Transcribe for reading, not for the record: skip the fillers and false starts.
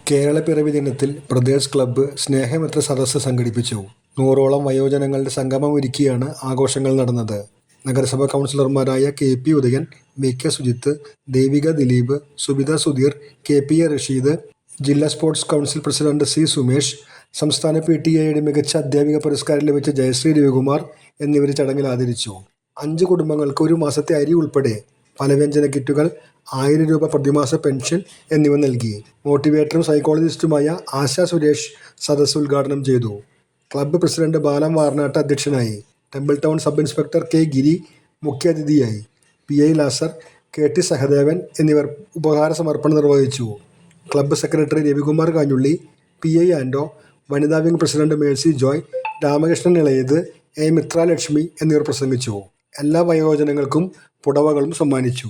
കേരളപ്പിറവി ദിനത്തിൽ പ്രദേശ് ക്ലബ്ബ് സ്നേഹമിത്ര സദസ്സ് സംഘടിപ്പിച്ചു. 100ഓളം വയോജനങ്ങളുടെ സംഗമം ഒരുക്കിയാണ് ആഘോഷങ്ങൾ നടന്നത്. നഗരസഭാ കൗൺസിലർമാരായ K P. Udayan, VK. Sujith, Devika Dileep, Subitha Sudheer, KPA. Rasheed, ജില്ലാ sports council president C. Sumesh, സംസ്ഥാന പി.ടി.എയുടെ മികച്ച അധ്യാപിക പുരസ്കാരം ലഭിച്ച ജയശ്രീ രവികുമാർ എന്നിവരെ ചടങ്ങിൽ ആദരിച്ചു. 5 കുടുംബങ്ങൾക്ക് 1 മാസത്തെ അരി ഉൾപ്പെടെ പലവ്യഞ്ജന കിറ്റുകൾ, 1000 രൂപ പ്രതിമാസ പെൻഷൻ എന്നിവ നൽകി. മോട്ടിവേറ്ററും സൈക്കോളജിസ്റ്റുമായ ആശ സുരേഷ് സദസ്സ് ഉദ്ഘാടനം ചെയ്തു. ക്ലബ്ബ് പ്രസിഡന്റ് ബാലം വാർനാട്ട് അധ്യക്ഷനായി. Temple town sub inspector K. Giri മുഖ്യാതിഥിയായി. പി.ഐ. ലാസർ, കെ.ടി. സഹദേവൻ എന്നിവർ ഉപഹാര സമർപ്പണം നിർവഹിച്ചു. Club secretary Ravikumar Kanhulli, P I. Ando, വനിതാ wing president Mercy Joy, Ramakrishnan Elayath, A. Mitra Lakshmi എന്നിവർ പ്രസംഗിച്ചു. എല്ലാ വയോജനങ്ങൾക്കും പുടവകളും സമ്മാനിച്ചു.